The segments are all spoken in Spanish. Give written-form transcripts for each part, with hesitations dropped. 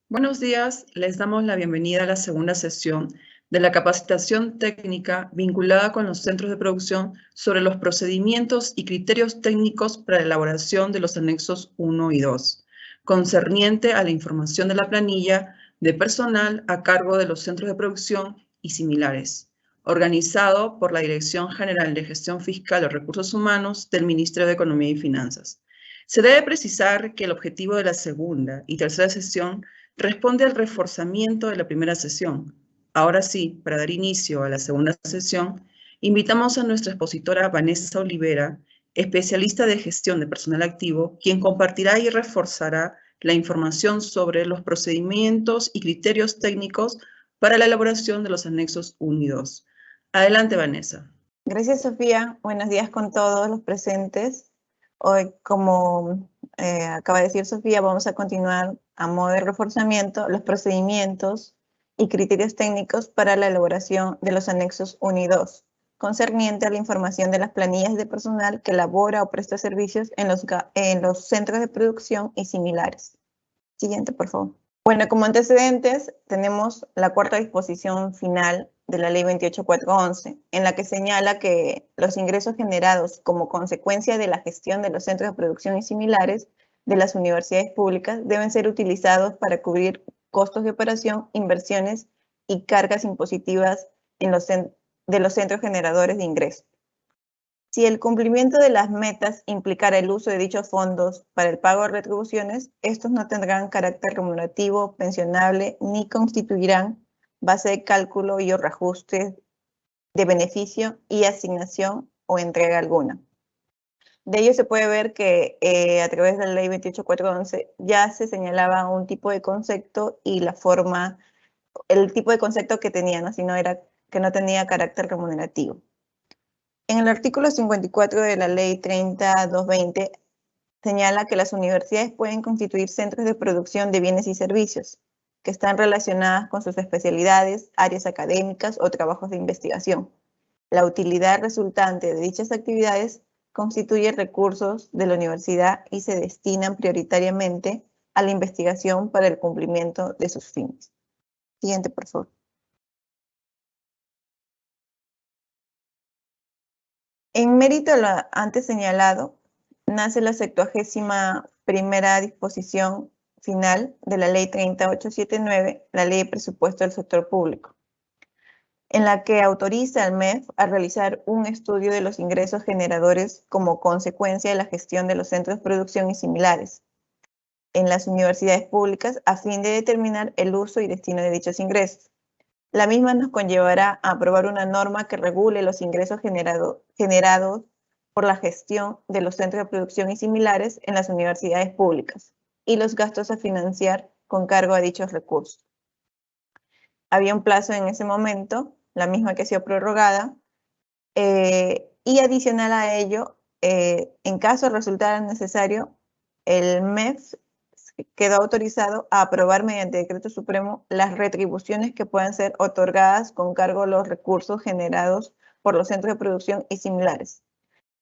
Buenos días, les damos la bienvenida a la segunda sesión de la capacitación técnica vinculada con los centros de producción sobre los procedimientos y criterios técnicos para la elaboración de los anexos 1 y 2, concerniente a la información de la planilla de personal a cargo de los centros de producción y similares, organizado por la Dirección General de Gestión Fiscal y Recursos Humanos del Ministerio de Economía y Finanzas. Se debe precisar que el objetivo de la segunda y tercera sesión responde al reforzamiento de la primera sesión. Ahora sí, para dar inicio a la segunda sesión, invitamos a nuestra expositora Vanessa Olivera, especialista de gestión de personal activo, quien compartirá y reforzará la información sobre los procedimientos y criterios técnicos para la elaboración de los anexos 1 y 2. Adelante, Vanessa. Gracias, Sofía. Buenos días con todos los presentes. Hoy, como acaba de decir Sofía, vamos a continuar a modo de reforzamiento los procedimientos y criterios técnicos para la elaboración de los anexos 1 y 2, concerniente a la información de las planillas de personal que elabora o presta servicios en los centros de producción y similares. Siguiente, por favor. Bueno, como antecedentes tenemos la cuarta disposición final de la Ley 28411, en la que señala que los ingresos generados como consecuencia de la gestión de los centros de producción y similares de las universidades públicas deben ser utilizados para cubrir costos de operación, inversiones y cargas impositivas de los centros generadores de ingresos. Si el cumplimiento de las metas implicara el uso de dichos fondos para el pago de retribuciones, estos no tendrán carácter remunerativo, pensionable, ni constituirán base de cálculo y o reajuste de beneficio y asignación o entrega alguna. De ello se puede ver que a través de la Ley 28411 ya se señalaba un tipo de concepto y la forma, el tipo de concepto que tenía, ¿no? Si no era, que no tenía carácter remunerativo. En el artículo 54 de la Ley 30.220 señala que las universidades pueden constituir centros de producción de bienes y servicios que están relacionadas con sus especialidades, áreas académicas o trabajos de investigación. La utilidad resultante de dichas actividades constituye recursos de la universidad y se destinan prioritariamente a la investigación para el cumplimiento de sus fines. Siguiente, por favor. En mérito a lo antes señalado, nace la 71ª disposición final de la Ley 30879, la Ley de Presupuesto del Sector Público, en la que autoriza al MEF a realizar un estudio de los ingresos generadores como consecuencia de la gestión de los centros de producción y similares en las universidades públicas a fin de determinar el uso y destino de dichos ingresos. La misma nos conllevará a aprobar una norma que regule los ingresos generados por la gestión de los centros de producción y similares en las universidades públicas y los gastos a financiar con cargo a dichos recursos. Había un plazo en ese momento, la misma que ha sido prorrogada, y adicional a ello, en caso resultara necesario, el MEF quedó autorizado a aprobar mediante decreto supremo las retribuciones que puedan ser otorgadas con cargo a los recursos generados por los centros de producción y similares.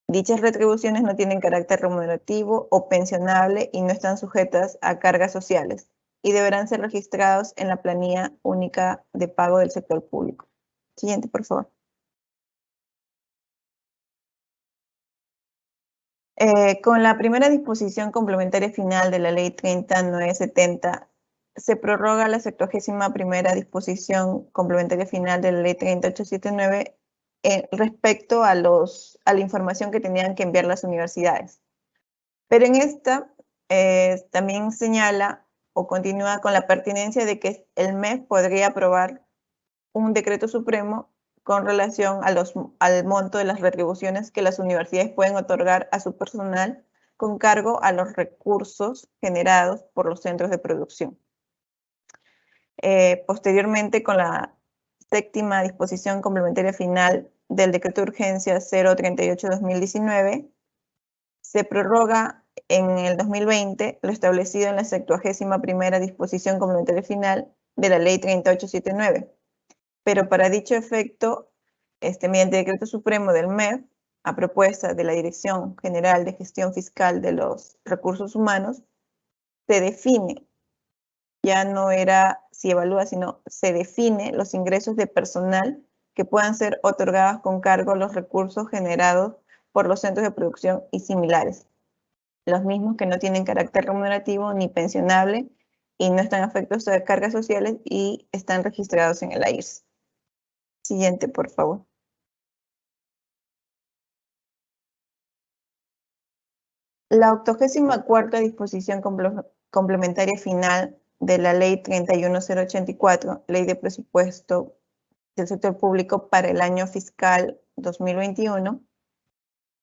Dichas retribuciones no tienen carácter remunerativo o pensionable y no están sujetas a cargas sociales y deberán ser registrados en la planilla única de pago del sector público. Siguiente, por favor. Con la primera disposición complementaria final de la Ley 30.970, se prorroga la 71ª disposición complementaria final de la Ley 30.879 respecto a la información que tenían que enviar las universidades. Pero en esta también señala o continúa con la pertinencia de que el MEF podría aprobar un decreto supremo con relación al monto de las retribuciones que las universidades pueden otorgar a su personal con cargo a los recursos generados por los centros de producción. Posteriormente, con la 7ª disposición complementaria final del decreto de urgencia 038/2019, se prorroga en el 2020 lo establecido en la 71ª disposición complementaria final de la Ley 30.879. Pero para dicho efecto, mediante decreto supremo del MEF, a propuesta de la Dirección General de Gestión Fiscal de los Recursos Humanos, se define ya no era si evalúa, sino se define los ingresos de personal que puedan ser otorgados con cargo a los recursos generados por los centros de producción y similares. Los mismos que no tienen carácter remunerativo ni pensionable y no están afectos a cargas sociales y están registrados en el AIRS. Siguiente, por favor. La 84ª disposición complementaria final de la Ley 31084, Ley de Presupuesto del Sector Público para el año fiscal 2021,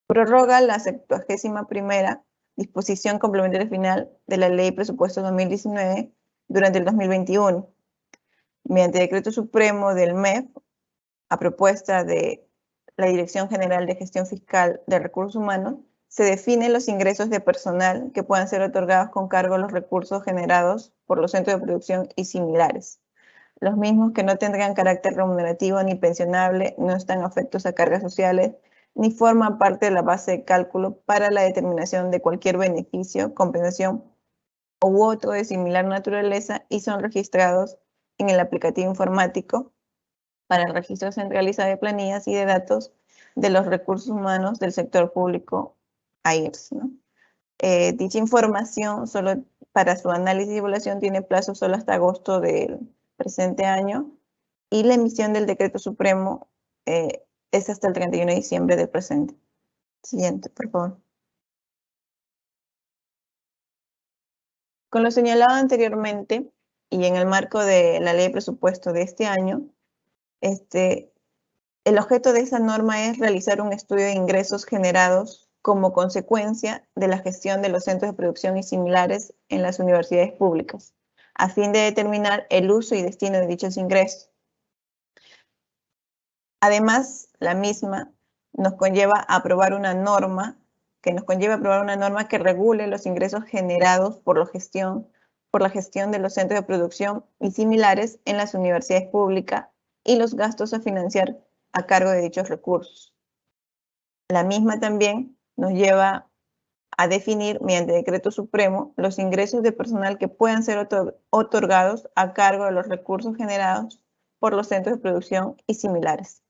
prorroga la 71ª disposición complementaria final de la Ley de Presupuesto 2019 durante el 2021. Mediante decreto supremo del MEF, a propuesta de la Dirección General de Gestión Fiscal de Recursos Humanos, se definen los ingresos de personal que puedan ser otorgados con cargo a los recursos generados por los centros de producción y similares. Los mismos que no tendrán carácter remunerativo ni pensionable, no están afectos a cargas sociales, ni forman parte de la base de cálculo para la determinación de cualquier beneficio, compensación u otro de similar naturaleza y son registrados en el aplicativo informático para el registro centralizado de planillas y de datos de los recursos humanos del sector público AIRS, ¿no? Dicha información solo para su análisis y evaluación tiene plazo solo hasta agosto del presente año y la emisión del decreto supremo es hasta el 31 de diciembre del presente. Siguiente, por favor. Con lo señalado anteriormente y en el marco de la ley de presupuesto de este año, el objeto de esa norma es realizar un estudio de ingresos generados como consecuencia de la gestión de los centros de producción y similares en las universidades públicas, a fin de determinar el uso y destino de dichos ingresos. Además, la misma nos conlleva a aprobar una norma que regule los ingresos generados por la gestión de los centros de producción y similares en las universidades públicas y los gastos a financiar a cargo de dichos recursos. La misma también nos lleva a definir mediante decreto supremo los ingresos de personal que puedan ser otorgados a cargo de los recursos generados por los centros de producción y similares.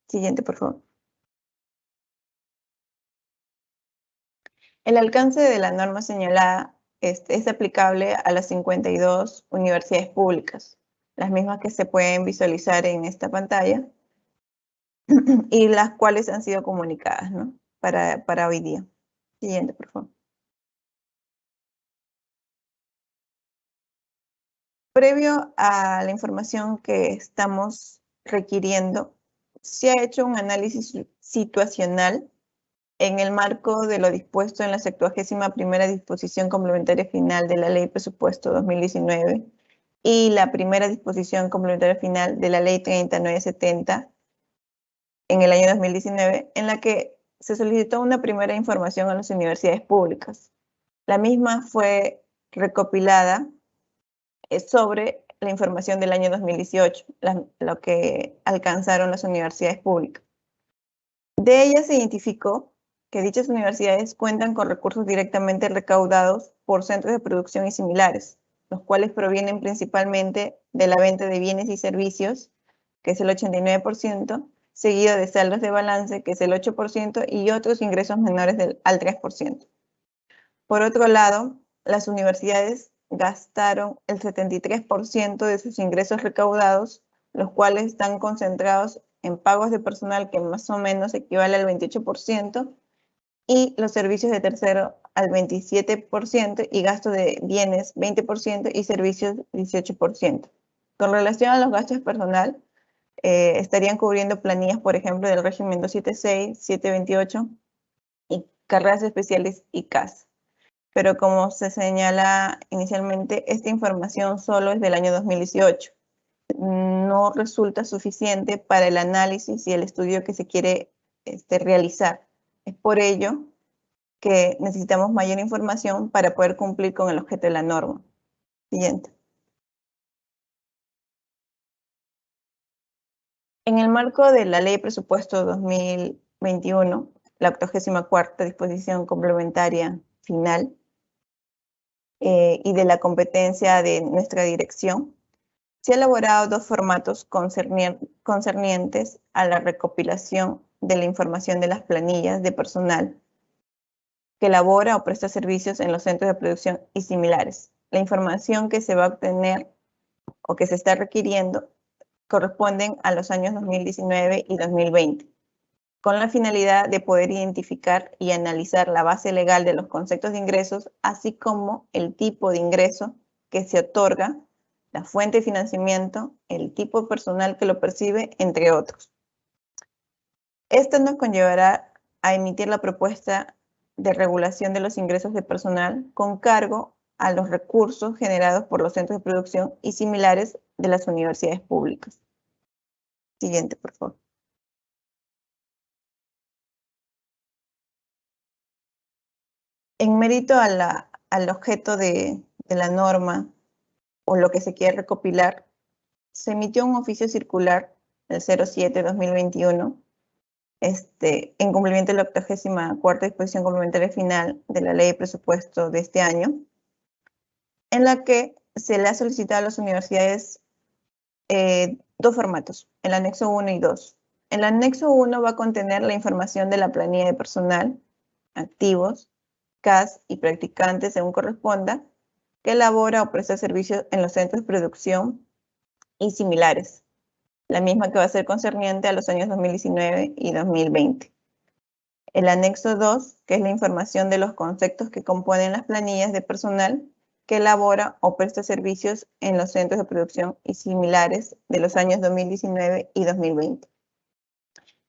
Siguiente, por favor. El alcance de la norma señalada es aplicable a las 52 universidades públicas, las mismas que se pueden visualizar en esta pantalla y las cuales han sido comunicadas, ¿no? para hoy día. Siguiente, por favor. Previo a la información que estamos requiriendo, se ha hecho un análisis situacional en el marco de lo dispuesto en la 71ª disposición complementaria final de la Ley de Presupuesto 2019 y la primera disposición complementaria final de la Ley 3970 en el año 2019, en la que se solicitó una primera información a las universidades públicas. La misma fue recopilada sobre la información del año 2018, lo que alcanzaron las universidades públicas. De ellas se identificó que dichas universidades cuentan con recursos directamente recaudados por centros de producción y similares, los cuales provienen principalmente de la venta de bienes y servicios, que es el 89%, seguido de saldos de balance, que es el 8%, y otros ingresos menores al 3%. Por otro lado, las universidades gastaron el 73% de sus ingresos recaudados, los cuales están concentrados en pagos de personal que más o menos equivale al 28%, y los servicios de tercero al 27% y gastos de bienes 20% y servicios 18%. Con relación a los gastos personal, estarían cubriendo planillas, por ejemplo, del régimen 276, 728 y carreras especiales y CAS. Pero como se señala inicialmente, esta información solo es del año 2018. No resulta suficiente para el análisis y el estudio que se quiere realizar. Es por ello que necesitamos mayor información para poder cumplir con el objeto de la norma. Siguiente. En el marco de la Ley de Presupuesto 2021, la 84ª disposición complementaria final, y de la competencia de nuestra dirección, se han elaborado dos formatos concernientes a la recopilación de la información de las planillas de personal que elabora o presta servicios en los centros de producción y similares. La información que se va a obtener o que se está requiriendo corresponden a los años 2019 y 2020, con la finalidad de poder identificar y analizar la base legal de los conceptos de ingresos, así como el tipo de ingreso que se otorga, la fuente de financiamiento, el tipo de personal que lo percibe, entre otros. Esto nos conllevará a emitir la propuesta de regulación de los ingresos de personal con cargo a los recursos generados por los centros de producción y similares de las universidades públicas. Siguiente, por favor. En mérito al objeto de la norma o lo que se quiere recopilar, se emitió un oficio circular el 07-2021 en cumplimiento de la 84ª disposición complementaria final de la ley de presupuesto de este año, en la que se le ha solicitado a las universidades dos formatos, el anexo 1 y 2. El anexo 1 va a contener la información de la planilla de personal, activos, CAS y practicantes según corresponda, que elabora o presta servicios en los centros de producción y similares, la misma que va a ser concerniente a los años 2019 y 2020. El anexo 2, que es la información de los conceptos que componen las planillas de personal que elabora o presta servicios en los centros de producción y similares de los años 2019 y 2020.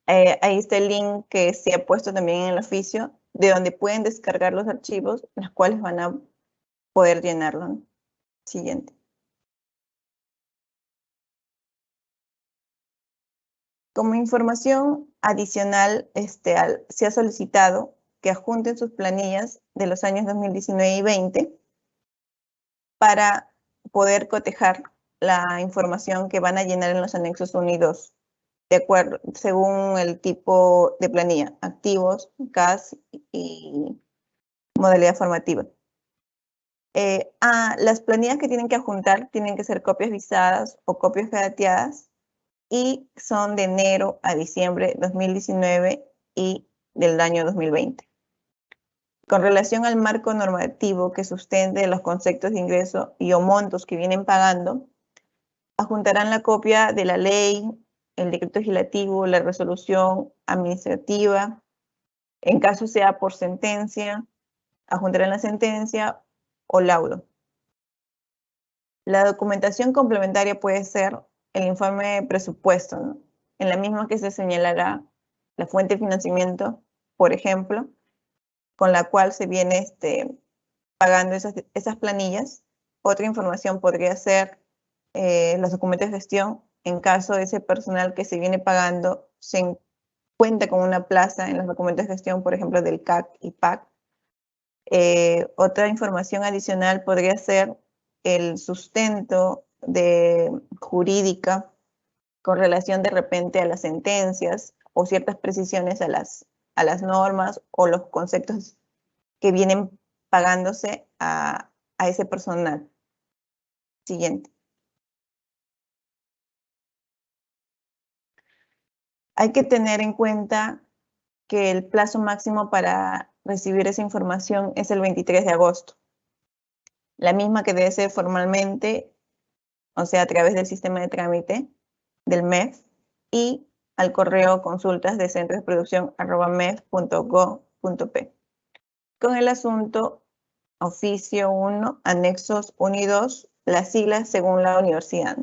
Ahí está el link que se ha puesto también en el oficio, de donde pueden descargar los archivos, los cuales van a poder llenarlo, ¿no? Siguiente. Como información adicional, se ha solicitado que adjunten sus planillas de los años 2019 y 20 para poder cotejar la información que van a llenar en los anexos 1 y 2, de acuerdo, según el tipo de planilla, activos, CAS y modalidad formativa. Las planillas que tienen que adjuntar tienen que ser copias visadas o copias pirateadas y son de enero a diciembre de 2019 y del año 2020. Con relación al marco normativo que sustente los conceptos de ingreso y o montos que vienen pagando, adjuntarán la copia de la ley, el decreto legislativo, la resolución administrativa, en caso sea por sentencia, adjuntarán la sentencia o laudo. La documentación complementaria puede ser el informe de presupuesto, ¿no? En la misma que se señalará la fuente de financiamiento, por ejemplo, con la cual se viene pagando esas planillas. Otra información podría ser los documentos de gestión, en caso de ese personal que se viene pagando se cuenta con una plaza en los documentos de gestión, por ejemplo, del CAC y PAC. Otra información adicional podría ser el sustento jurídica con relación de repente a las sentencias o ciertas precisiones a las normas o los conceptos que vienen pagándose a ese personal. Siguiente. Hay que tener en cuenta que el plazo máximo para recibir esa información es el 23 de agosto. La misma que debe ser formalmente, o sea, a través del sistema de trámite del MEF y al correo consultas de centros de producción @mef.go.p. Con el asunto oficio 1, anexos 1 y 2, las siglas según la universidad.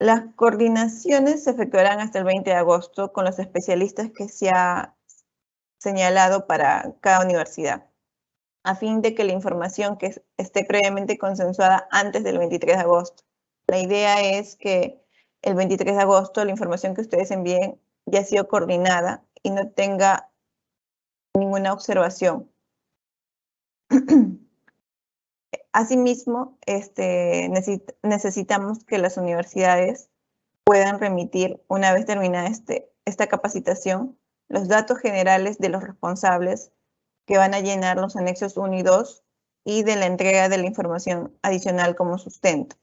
Las coordinaciones se efectuarán hasta el 20 de agosto con los especialistas que se ha señalado para cada universidad, a fin de que la información que esté previamente consensuada antes del 23 de agosto. La idea es que el 23 de agosto la información que ustedes envíen ya ha sido coordinada y no tenga ninguna observación. Asimismo, necesitamos que las universidades puedan remitir, una vez terminada esta capacitación, los datos generales de los responsables que van a llenar los anexos 1 y 2 y de la entrega de la información adicional como sustento.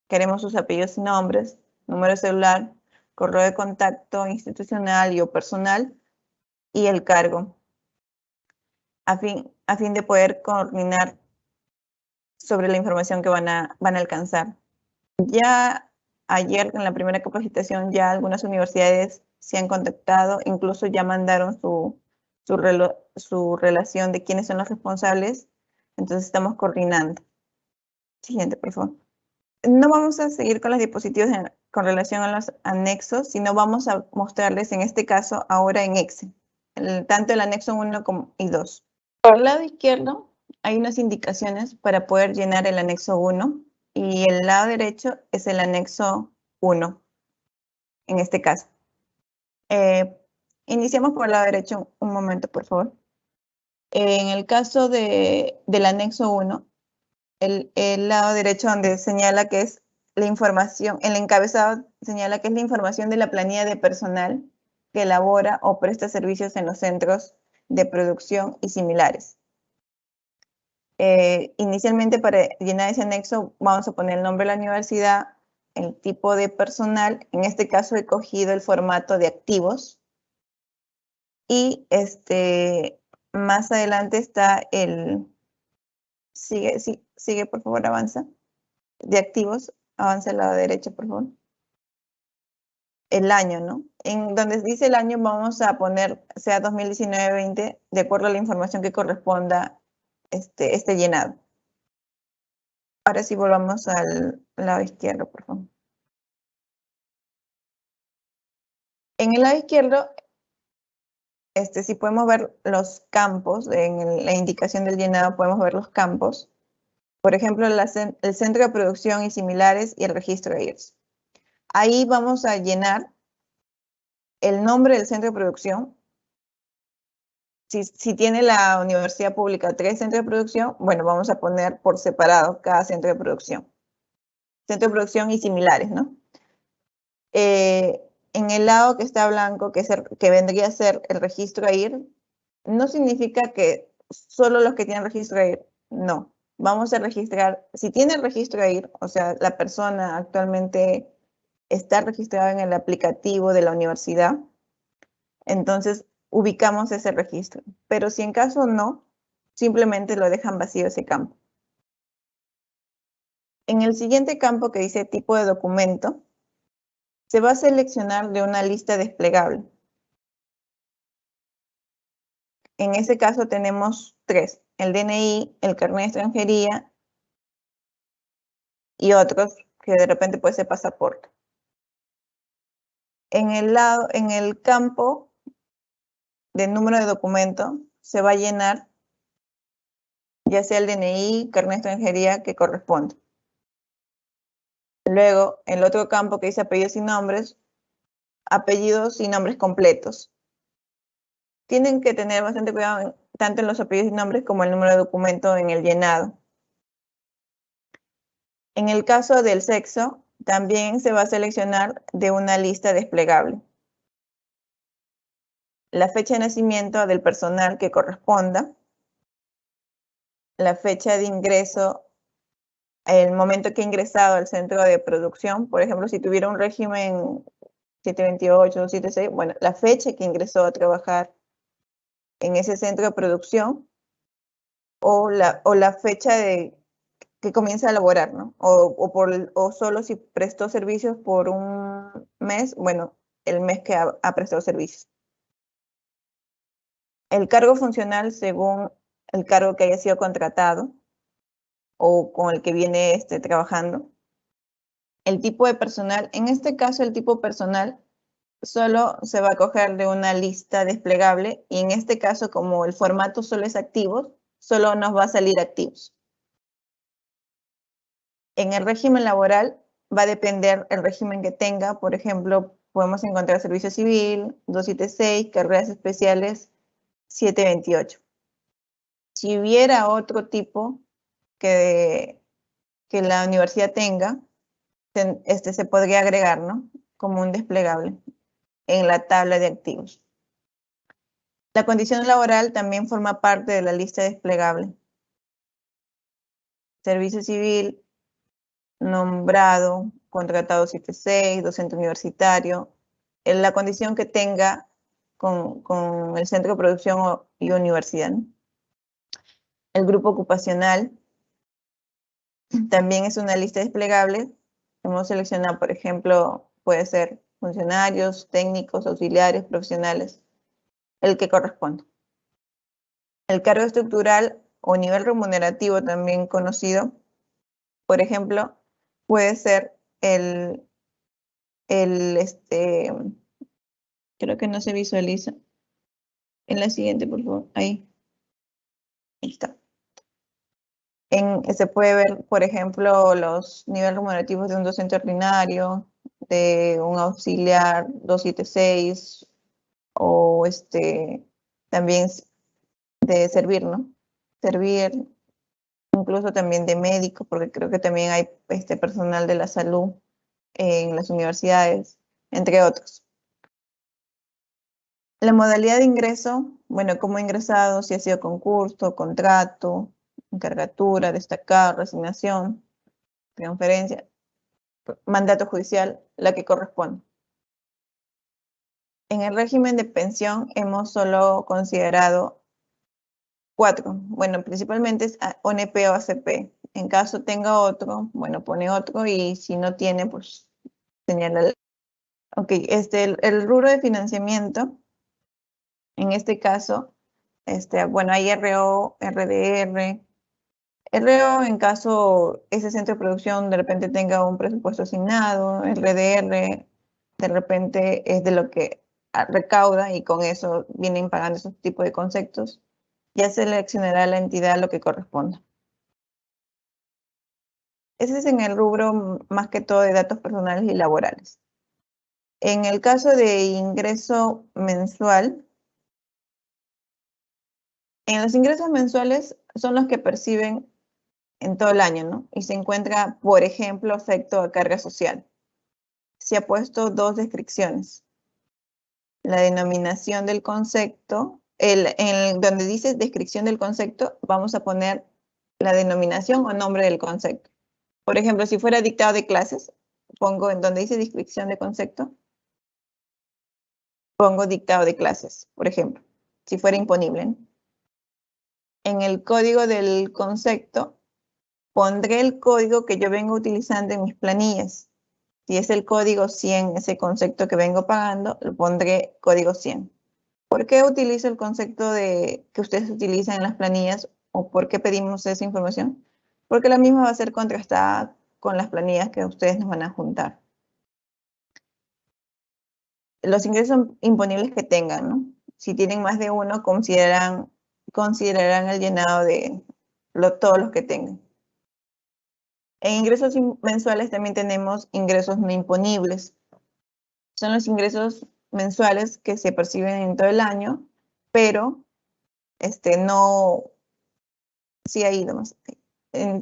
Queremos sus apellidos y nombres, número de celular, correo de contacto institucional y o personal y el cargo, a fin de poder coordinar sobre la información que van a alcanzar. Ya ayer en la primera capacitación ya algunas universidades se han contactado, incluso ya mandaron su relación de quiénes son los responsables, entonces estamos coordinando. Siguiente, por favor. No vamos a seguir con las diapositivas con relación a los anexos, sino vamos a mostrarles en este caso ahora en Excel, tanto el anexo 1 y 2. Por el lado izquierdo hay unas indicaciones para poder llenar el anexo 1 y el lado derecho es el anexo 1, en este caso. Iniciamos por el lado derecho, un momento, por favor. En el caso del anexo 1, el lado derecho donde señala que es la información, el encabezado señala que es la información de la planilla de personal que elabora o presta servicios en los centros de producción y similares. Inicialmente para llenar ese anexo vamos a poner el nombre de la universidad, el tipo de personal, en este caso he cogido el formato de activos y más adelante está el, sigue por favor, avanza, de activos, avanza al lado derecho por favor. El año, ¿no? En donde dice el año vamos a poner sea 2019-20 de acuerdo a la información que corresponda este llenado. Ahora sí volvamos al lado izquierdo, por favor. En el lado izquierdo, si podemos ver los campos, en la indicación del llenado podemos ver los campos. Por ejemplo, el centro de producción y similares y el registro de IRS. Ahí vamos a llenar el nombre del centro de producción. Si tiene la universidad pública 3 centros de producción, bueno, vamos a poner por separado cada centro de producción. Centro de producción y similares, ¿no? En el lado que está blanco, que vendría a ser el registro AIR, no significa que solo los que tienen registro AIR, no. Vamos a registrar, si tiene el registro AIR, o sea, la persona actualmente está registrada en el aplicativo de la universidad, entonces ubicamos ese registro. Pero si en caso no, simplemente lo dejan vacío ese campo. En el siguiente campo que dice tipo de documento, se va a seleccionar de una lista desplegable. En ese caso tenemos 3, el DNI, el carnet de extranjería y otros que de repente puede ser pasaporte. En el campo de número de documento se va a llenar ya sea el DNI, carnet de extranjería que corresponde. Luego, el otro campo que dice apellidos y nombres completos. Tienen que tener bastante cuidado tanto en los apellidos y nombres como el número de documento en el llenado. En el caso del sexo, también se va a seleccionar de una lista desplegable. La fecha de nacimiento del personal que corresponda, la fecha de ingreso, el momento que ha ingresado al centro de producción, por ejemplo, si tuviera un régimen 728 o 76, bueno, la fecha que ingresó a trabajar en ese centro de producción o la fecha que comienza a laborar, ¿no? O solo si prestó servicios por un mes, bueno, el mes que ha prestado servicios. El cargo funcional según el cargo que haya sido contratado o con el que viene trabajando. El tipo de personal, en este caso el tipo personal solo se va a coger de una lista desplegable y en este caso como el formato solo es activos, solo nos va a salir activos. En el régimen laboral va a depender el régimen que tenga, por ejemplo, podemos encontrar servicio civil, 276, carreras especiales, 728. Si hubiera otro tipo que la universidad tenga, se podría agregar, ¿no? Como un desplegable en la tabla de activos. La condición laboral también forma parte de la lista desplegable. servicio civil, nombrado, contratado 7.6, docente universitario, en la condición que tenga con el centro de producción y universidad, ¿no? El grupo ocupacional también es una lista desplegable. Hemos seleccionado, por ejemplo, puede ser funcionarios, técnicos, auxiliares, profesionales, el que corresponda. El cargo estructural o nivel remunerativo, también conocido, por ejemplo, puede ser creo que no se visualiza. En la siguiente, por favor, ahí está. Se puede ver, por ejemplo, los niveles remunerativos de un docente ordinario, de un auxiliar 276, o también de servir, ¿no? Servir, incluso también de médicos, porque creo que también hay personal de la salud en las universidades, entre otros. La modalidad de ingreso, bueno, cómo ingresado, si ha sido concurso, contrato, encargatura, destacar, resignación, transferencia, mandato judicial, la que corresponde. En el régimen de pensión hemos solo considerado 4. Bueno, principalmente es ONP o ACP. En caso tenga otro, bueno, pone otro, y si no tiene, pues señala. Ok, el rubro de financiamiento, en este caso, bueno, hay RO, RDR. RO en caso ese centro de producción de repente tenga un presupuesto asignado, RDR de repente es de lo que recauda y con eso vienen pagando esos tipos de conceptos. Ya seleccionará la entidad lo que corresponda. Ese es en el rubro más que todo de datos personales y laborales. En el caso de ingreso mensual, en los ingresos mensuales son los que perciben en todo el año, ¿no? Y se encuentra, por ejemplo, efecto a carga social. Se ha puesto 2 descripciones. La denominación del concepto, donde dice descripción del concepto, vamos a poner la denominación o nombre del concepto. Por ejemplo, si fuera dictado de clases, pongo en donde dice descripción de concepto, pongo dictado de clases, por ejemplo, si fuera imponible, ¿no? En el código del concepto, pondré el código que yo vengo utilizando en mis planillas. Si es el código 100, ese concepto que vengo pagando, lo pondré código 100. ¿Por qué utilizo el concepto que ustedes utilizan en las planillas o por qué pedimos esa información? Porque la misma va a ser contrastada con las planillas que ustedes nos van a juntar. Los ingresos imponibles que tengan, ¿no? Si tienen más de uno, considerarán el llenado de todos los que tengan. En ingresos mensuales también tenemos ingresos no imponibles. Son los ingresos mensuales que se perciben en todo el año, pero no, sí ha ido más,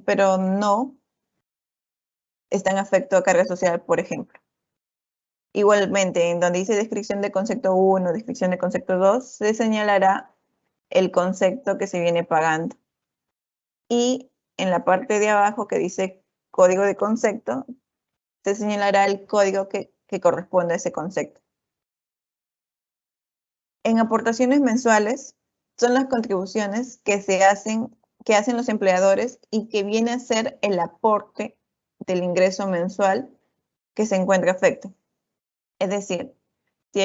pero no están afecto a carga social, por ejemplo. Igualmente, en donde dice descripción de concepto 1, descripción de concepto 2, se señalará el concepto que se viene pagando. Y en la parte de abajo que dice código de concepto, se señalará el código que corresponde a ese concepto. En aportaciones mensuales son las contribuciones que hacen los empleadores y que viene a ser el aporte del ingreso mensual que se encuentra afecto. Es decir, si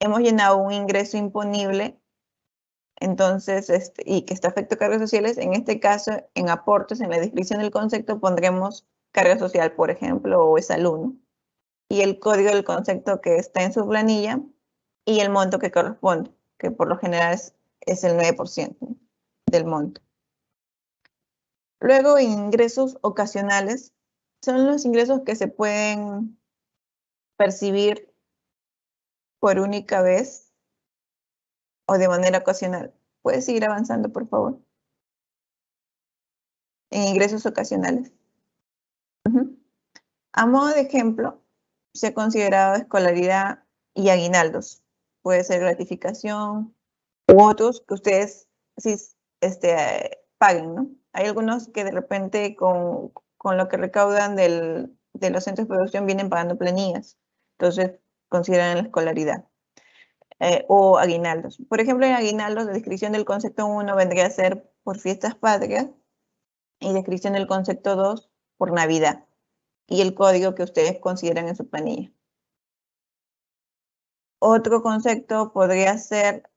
hemos llenado un ingreso imponible, entonces, y que está afecto a cargas sociales, en este caso, en aportes, en la descripción del concepto, pondremos carga social, por ejemplo, o salud, ¿no? Y el código del concepto que está en su planilla y el monto que corresponde, que por lo general es el 9%, ¿no?, del monto. Luego, ingresos ocasionales son los ingresos que se pueden percibir por única vez o de manera ocasional. ¿Puedes seguir avanzando, por favor? En ingresos ocasionales. A modo de ejemplo, se ha considerado escolaridad y aguinaldos. Puede ser gratificación u otros que ustedes sí, paguen, ¿no? Hay algunos que de repente con lo que recaudan de los centros de producción vienen pagando planillas. Entonces, consideran la escolaridad. O aguinaldos. Por ejemplo, en aguinaldos, la descripción del concepto 1 vendría a ser por fiestas patrias y descripción del concepto 2 por Navidad y el código que ustedes consideran en su planilla. Otro concepto podría ser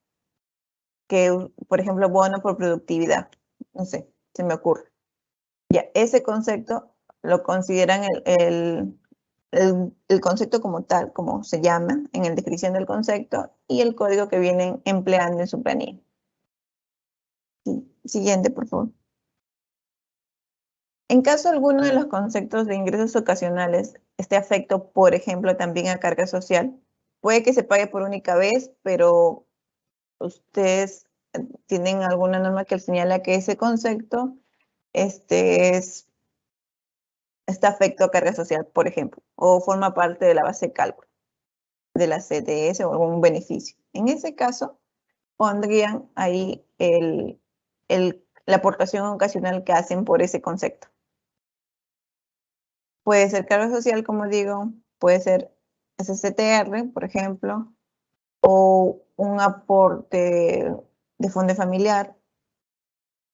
que, por ejemplo, bono por productividad. No sé, se me ocurre. Ya, ese concepto lo consideran el concepto como tal, como se llama en la descripción del concepto y el código que vienen empleando en su planilla. Siguiente, por favor. En caso alguno de los conceptos de ingresos ocasionales esté afecto, por ejemplo, también a carga social, puede que se pague por única vez, pero ustedes tienen alguna norma que señala que ese concepto está afecto a carga social, por ejemplo, o forma parte de la base de cálculo de la CTS o algún beneficio. En ese caso, pondrían ahí la aportación ocasional que hacen por ese concepto. Puede ser carga social, como digo, puede ser SCTR, por ejemplo, o un aporte de fondo familiar,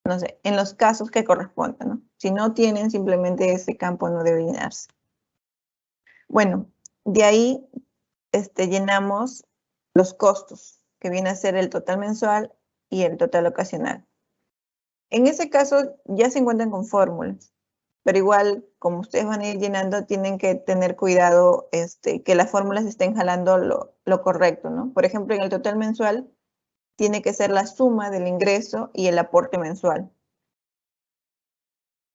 no sé, en los casos que correspondan, ¿no? Si no tienen, simplemente ese campo no debe llenarse. Bueno, de ahí llenamos los costos, que viene a ser el total mensual y el total ocasional. En ese caso ya se encuentran con fórmulas, pero igual, como ustedes van a ir llenando, tienen que tener cuidado que las fórmulas estén jalando lo correcto, ¿no? Por ejemplo, en el total mensual tiene que ser la suma del ingreso y el aporte mensual.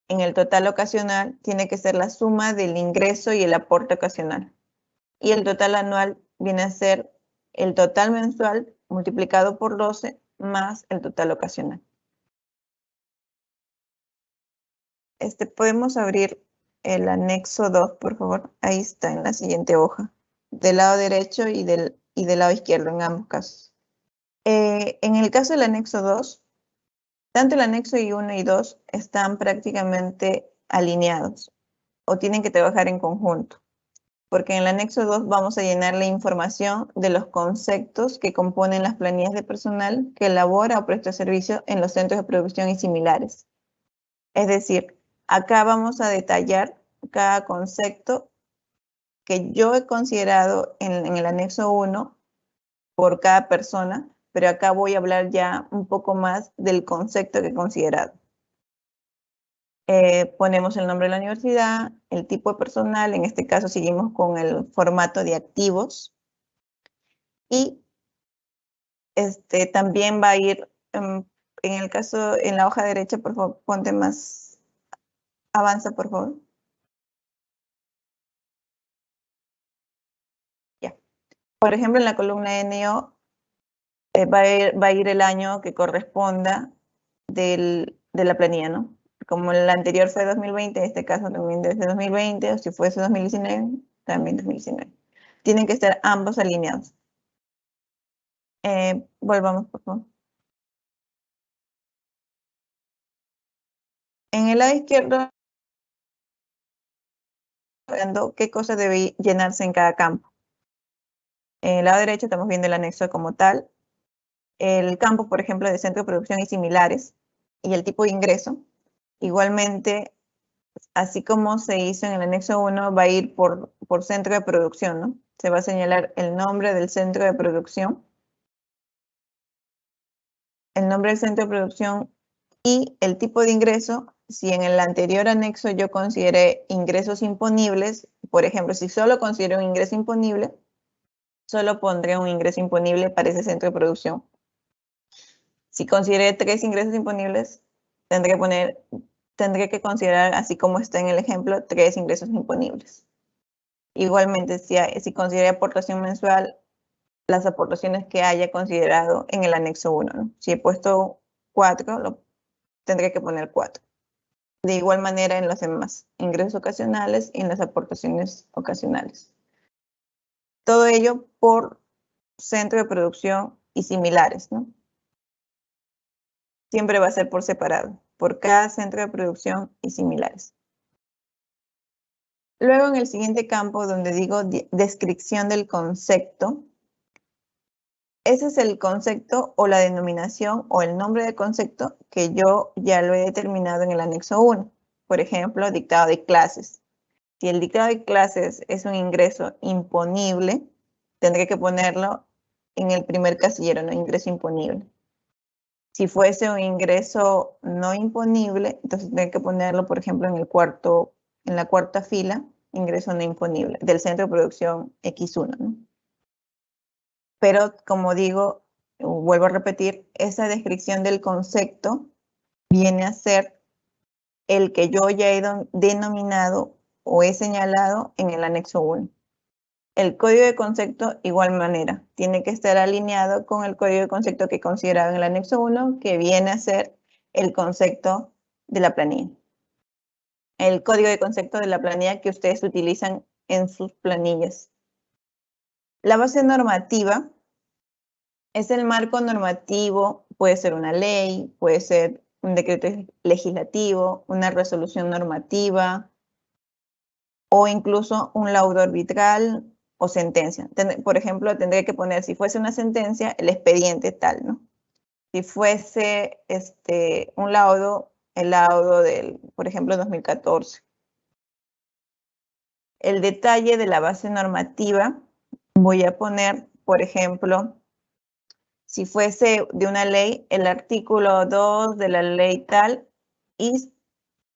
En el total ocasional tiene que ser la suma del ingreso y el aporte ocasional. Y el total anual viene a ser el total mensual multiplicado por 12 más el total ocasional. Podemos abrir el anexo 2, por favor. Ahí está en la siguiente hoja, del lado derecho y del lado izquierdo en ambos casos. En el caso del anexo 2, tanto el anexo 1 y 2 están prácticamente alineados o tienen que trabajar en conjunto, porque en el anexo 2 vamos a llenar la información de los conceptos que componen las planillas de personal que elabora o presta servicio en los centros de producción y similares. Es decir, acá vamos a detallar cada concepto que yo he considerado en el anexo 1 por cada persona, pero acá voy a hablar ya un poco más del concepto que he considerado. Ponemos el nombre de la universidad, el tipo de personal, en este caso seguimos con el formato de activos. Y también va a ir, en el caso, en la hoja derecha, por favor, ponte más, avanza, por favor. Ya. Por ejemplo, en la columna NO va a ir el año que corresponda de la planilla, ¿no? Como el anterior fue 2020, en este caso también desde 2020, o si fuese 2019, también 2019. Tienen que estar ambos alineados. Volvamos, por favor. En el lado izquierdo, viendo qué cosa debe llenarse en cada campo. En el lado derecho estamos viendo el anexo como tal. El campo, por ejemplo, de centro de producción y similares, y el tipo de ingreso. Igualmente, así como se hizo en el anexo 1, va a ir por centro de producción, ¿no? Se va a señalar el nombre del centro de producción, el nombre del centro de producción y el tipo de ingreso. Si en el anterior anexo yo consideré ingresos imponibles, por ejemplo, si solo considero un ingreso imponible, solo pondré un ingreso imponible para ese centro de producción. Si consideré 3 ingresos imponibles, tendré que considerar, así como está en el ejemplo, 3 ingresos imponibles. Igualmente, si consideré aportación mensual, las aportaciones que haya considerado en el anexo 1, ¿no? Si he puesto 4, tendré que poner 4. De igual manera en los demás, ingresos ocasionales y en las aportaciones ocasionales. Todo ello por centro de producción y similares, ¿no? Siempre va a ser por separado. por cada centro de producción y similares. Luego en el siguiente campo donde digo descripción del concepto, ese es el concepto o la denominación o el nombre de concepto que yo ya lo he determinado en el anexo 1. Por ejemplo, dictado de clases. Si el dictado de clases es un ingreso imponible, tendré que ponerlo en el primer casillero, no ingreso imponible. Si fuese un ingreso no imponible, entonces tendré que ponerlo, por ejemplo, en la cuarta fila, ingreso no imponible, del centro de producción X1, ¿no? Pero, como digo, vuelvo a repetir, esa descripción del concepto viene a ser el que yo ya he denominado o he señalado en el anexo 1. El código de concepto, igual manera, tiene que estar alineado con el código de concepto que he considerado en el anexo 1, que viene a ser el concepto de la planilla. El código de concepto de la planilla que ustedes utilizan en sus planillas. La base normativa es el marco normativo, puede ser una ley, puede ser un decreto legislativo, una resolución normativa o incluso un laudo arbitral o sentencia. Por ejemplo, tendría que poner, si fuese una sentencia, el expediente tal, ¿no? Si fuese un laudo, el laudo del, por ejemplo, 2014. El detalle de la base normativa, voy a poner, por ejemplo, si fuese de una ley, el artículo 2 de la ley tal y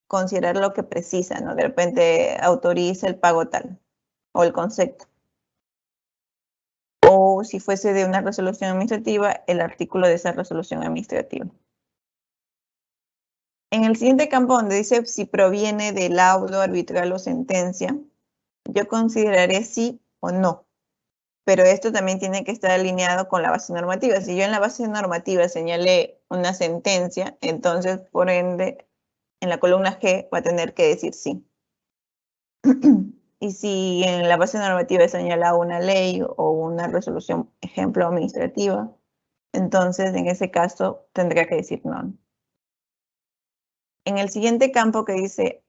considerar lo que precisa, ¿no? De repente autoriza el pago tal o el concepto. O si fuese de una resolución administrativa, el artículo de esa resolución administrativa. En el siguiente campo donde dice si proviene de laudo arbitral o sentencia, yo consideraré sí o no. Pero esto también tiene que estar alineado con la base normativa. Si yo en la base normativa señalé una sentencia, entonces, por ende, en la columna G va a tener que decir sí. Y si en la base normativa señala una ley o una resolución, ejemplo, administrativa, entonces en ese caso tendría que decir no. En el siguiente campo que dice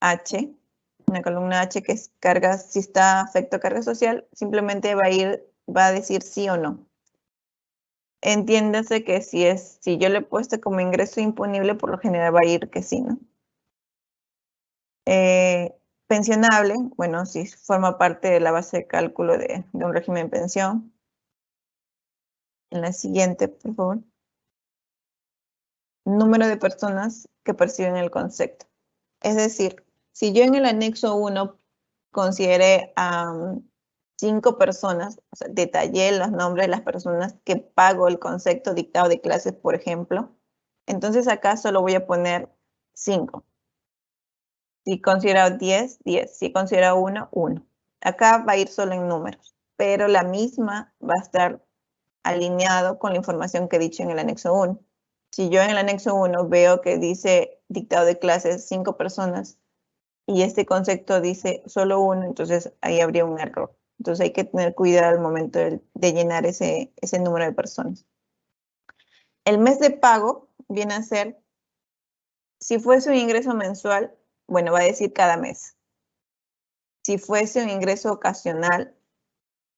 H, una columna H que es carga, si está afecto a carga social, simplemente va a decir sí o no. Entiéndase que si yo le he puesto como ingreso imponible, por lo general va a ir que sí, ¿no? Pensionable, bueno, si forma parte de la base de cálculo de un régimen de pensión. En la siguiente, por favor. Número de personas que perciben el concepto. Es decir, si yo en el anexo 1 consideré a 5 personas, o sea, detallé los nombres de las personas que pago el concepto dictado de clases, por ejemplo, entonces acá solo voy a poner 5. Si considero 10, 10. Si considero 1, 1. Acá va a ir solo en números, pero la misma va a estar alineado con la información que he dicho en el anexo 1. Si yo en el anexo 1 veo que dice dictado de clases 5 personas y este concepto dice solo 1, entonces ahí habría un error. Entonces hay que tener cuidado al momento de llenar ese número de personas. El mes de pago viene a ser, si fuese un ingreso mensual, bueno, va a decir cada mes. Si fuese un ingreso ocasional,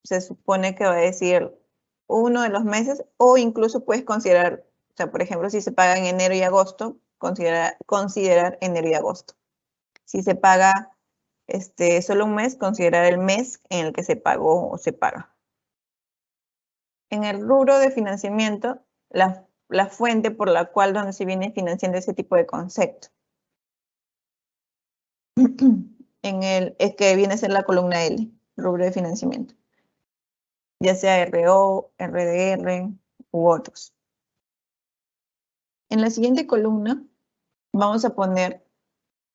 se supone que va a decir uno de los meses o incluso puedes considerar, o sea, por ejemplo, si se paga en enero y agosto, considerar enero y agosto. Si se paga solo un mes, considerar el mes en el que se pagó o se paga. En el rubro de financiamiento, la fuente por la cual donde se viene financiando ese tipo de concepto. Es que viene a ser la columna L, rubro de financiamiento. Ya sea RO, RDR u otros. En la siguiente columna vamos a poner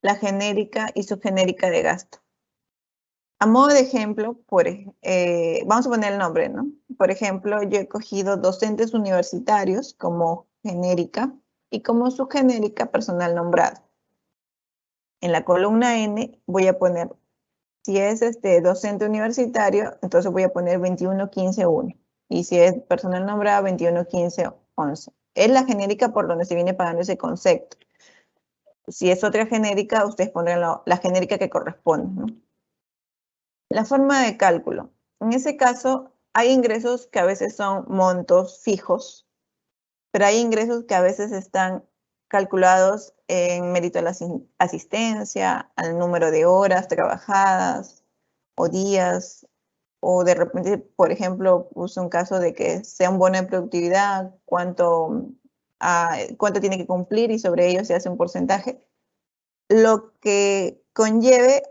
la genérica y subgenérica de gasto. A modo de ejemplo, vamos a poner el nombre, ¿no? Por ejemplo, yo he cogido docentes universitarios como genérica y como subgenérica personal nombrado. En la columna N voy a poner, si es docente universitario, entonces voy a poner 21.15.1. Y si es personal nombrado, 21.15.11. es la genérica por donde se viene pagando ese concepto. Si es otra genérica, ustedes pondrán la genérica que corresponde, ¿no? La forma de cálculo. En ese caso, hay ingresos que a veces son montos fijos, pero hay ingresos que a veces están calculados en mérito a la asistencia, al número de horas trabajadas o días, o de repente, por ejemplo, puse un caso de que sea un bono de productividad, cuánto tiene que cumplir y sobre ello se hace un porcentaje, lo que conlleve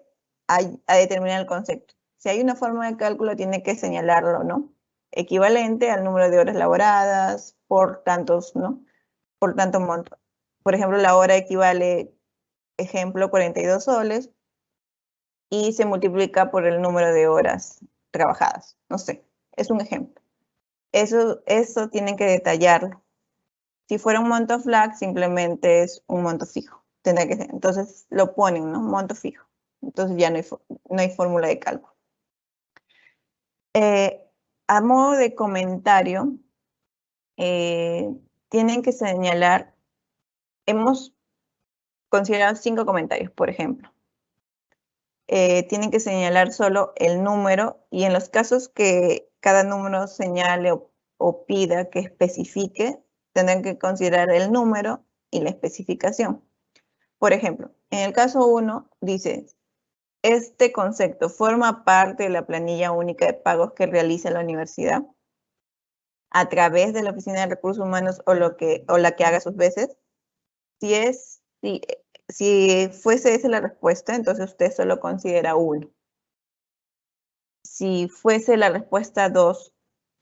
a determinar el concepto. Si hay una forma de cálculo, tiene que señalarlo, ¿no? Equivalente al número de horas laboradas por tantos, ¿no? Por tanto monto. Por ejemplo, la hora equivale, ejemplo, 42 soles y se multiplica por el número de horas trabajadas. No sé, es un ejemplo. Eso tienen que detallarlo. Si fuera un monto flat, simplemente es un monto fijo. Tendrá que ser. Entonces lo ponen, ¿no? Monto fijo. Entonces ya no hay fórmula de cálculo. A modo de comentario, tienen que señalar, hemos considerado 5 comentarios, por ejemplo. Tienen que señalar solo el número y en los casos que cada número señale o pida que especifique, tendrán que considerar el número y la especificación. Por ejemplo, en el caso 1 dice, este concepto forma parte de la planilla única de pagos que realiza la universidad a través de la Oficina de Recursos Humanos o la que haga sus veces. Si fuese esa la respuesta, entonces usted solo considera 1. Si fuese la respuesta 2,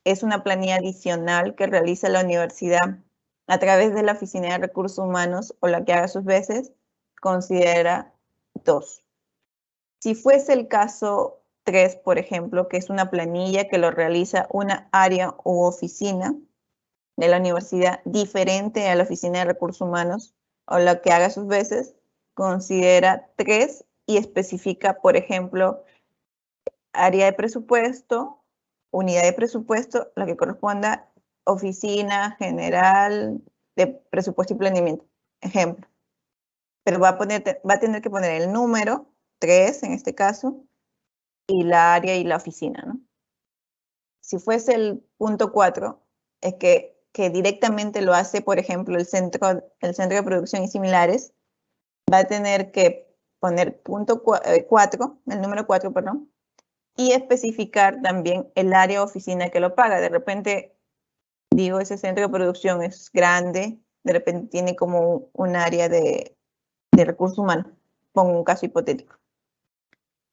es una planilla adicional que realiza la universidad a través de la Oficina de Recursos Humanos o la que haga sus veces, considera 2. Si fuese el caso 3, por ejemplo, que es una planilla que lo realiza una área u oficina de la universidad diferente a la Oficina de Recursos Humanos o la que haga sus veces, considera 3 y especifica, por ejemplo, área de presupuesto, unidad de presupuesto, la que corresponda, oficina general de presupuesto y planeamiento, ejemplo. Pero va a tener que poner el número, 3 en este caso, y la área y la oficina, ¿no? Si fuese el punto 4, es que directamente lo hace, por ejemplo, el centro de producción y similares, va a tener que poner punto 4, el número 4, perdón, y especificar también el área o oficina que lo paga. De repente, digo, ese centro de producción es grande, de repente tiene como un área de recursos humanos, pongo un caso hipotético.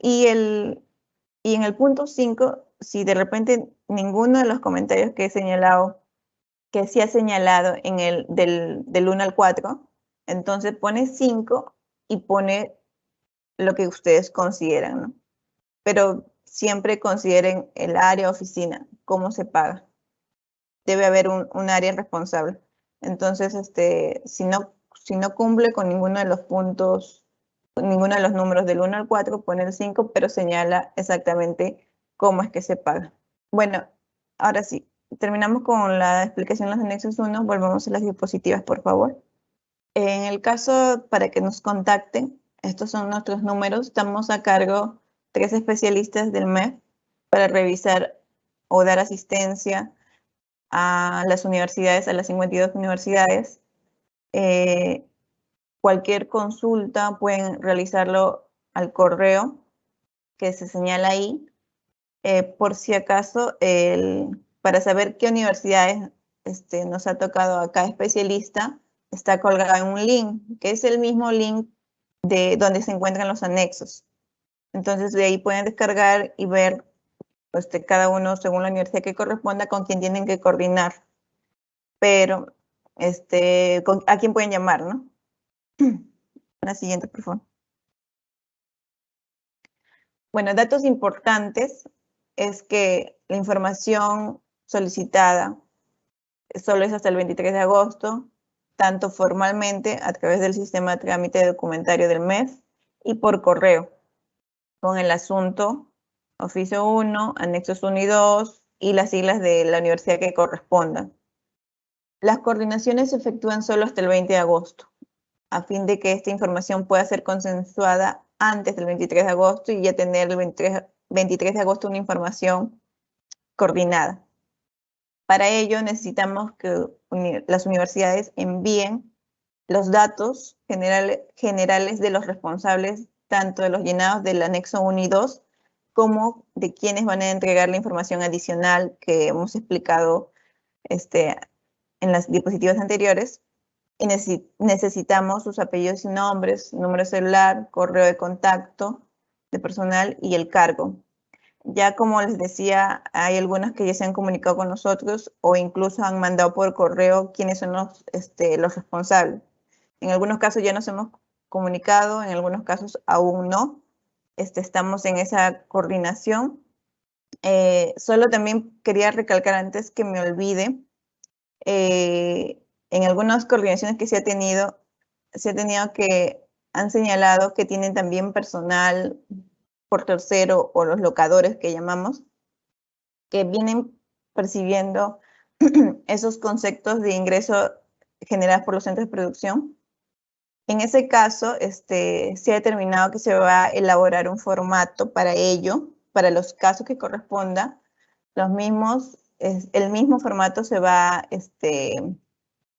Y en el punto 5, si de repente ninguno de los comentarios que he señalado, que sí ha señalado en el del 1 al 4, entonces pone 5 y pone lo que ustedes consideran, ¿no? Pero siempre consideren el área oficina, cómo se paga. Debe haber un área responsable. Entonces, si no cumple con ninguno de los puntos, ninguno de los números del 1 al 4, pone el 5, pero señala exactamente cómo es que se paga. Bueno, ahora sí, terminamos con la explicación de los anexos 1. Volvamos a las diapositivas, por favor. En el caso para que nos contacten, estos son nuestros números. Estamos a cargo 3 especialistas del MEF para revisar o dar asistencia a las universidades, a las 52 universidades. Cualquier consulta pueden realizarlo al correo que se señala ahí. Por si acaso, para saber qué universidades nos ha tocado a cada especialista, está colgado en un link, que es el mismo link de donde se encuentran los anexos. Entonces, de ahí pueden descargar y ver cada uno, según la universidad que corresponda, con quién tienen que coordinar. Pero, ¿a quién pueden llamar, no? La siguiente, por favor. Bueno, datos importantes es que la información solicitada solo es hasta el 23 de agosto, tanto formalmente a través del sistema de trámite de documentario del MEF y por correo, con el asunto oficio 1, anexos 1 y 2 y las siglas de la universidad que correspondan. Las coordinaciones se efectúan solo hasta el 20 de agosto, a fin de que esta información pueda ser consensuada antes del 23 de agosto y ya tener el 23 de agosto una información coordinada. Para ello necesitamos que las universidades envíen los datos generales de los responsables, tanto de los llenados del anexo 1 y 2, como de quienes van a entregar la información adicional que hemos explicado en las diapositivas anteriores. Y necesitamos sus apellidos y nombres, número celular, correo de contacto de personal y el cargo. Ya como les decía, hay algunos que ya se han comunicado con nosotros o incluso han mandado por correo quiénes son los responsables. En algunos casos ya nos hemos comunicado, en algunos casos aún no. Estamos en esa coordinación. Solo también quería recalcar antes que me olvide, en algunas coordinaciones que se ha tenido que han señalado que tienen también personal por tercero o los locadores que llamamos, que vienen percibiendo esos conceptos de ingreso generados por los centros de producción. En ese caso, se ha determinado que se va a elaborar un formato para ello, para los casos que corresponda. El mismo formato se va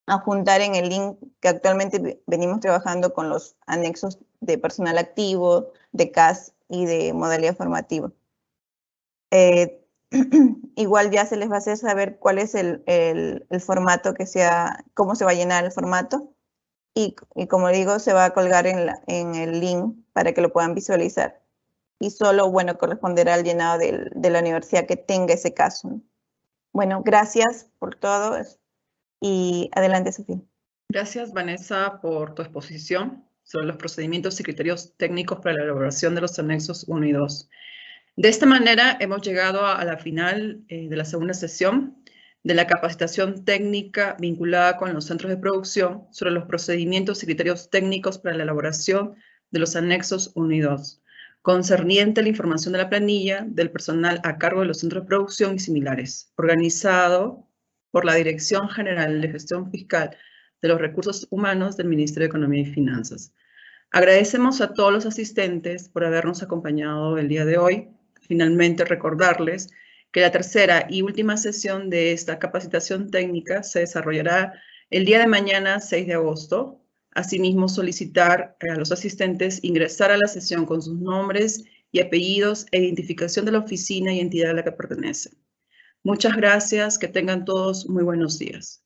a juntar en el link que actualmente venimos trabajando con los anexos de personal activo, de CAS y de modalidad formativa. Igual ya se les va a hacer saber cuál es el formato cómo se va a llenar el formato. Y como digo, se va a colgar en el link para que lo puedan visualizar. Y solo, bueno, corresponderá al llenado de la universidad que tenga ese caso. Bueno, gracias por todo y adelante, Sofía. Gracias, Vanessa, por tu exposición sobre los procedimientos y criterios técnicos para la elaboración de los anexos 1 y 2. De esta manera, hemos llegado a la final de la segunda sesión de la capacitación técnica vinculada con los centros de producción sobre los procedimientos y criterios técnicos para la elaboración de los anexos 1 y 2, concerniente a la información de la planilla del personal a cargo de los centros de producción y similares, organizado por la Dirección General de Gestión Fiscal de los Recursos Humanos del Ministerio de Economía y Finanzas. Agradecemos a todos los asistentes por habernos acompañado el día de hoy. Finalmente, recordarles que la tercera y última sesión de esta capacitación técnica se desarrollará el día de mañana, 6 de agosto. Asimismo, solicitar a los asistentes ingresar a la sesión con sus nombres y apellidos e identificación de la oficina y entidad a la que pertenecen. Muchas gracias, que tengan todos muy buenos días.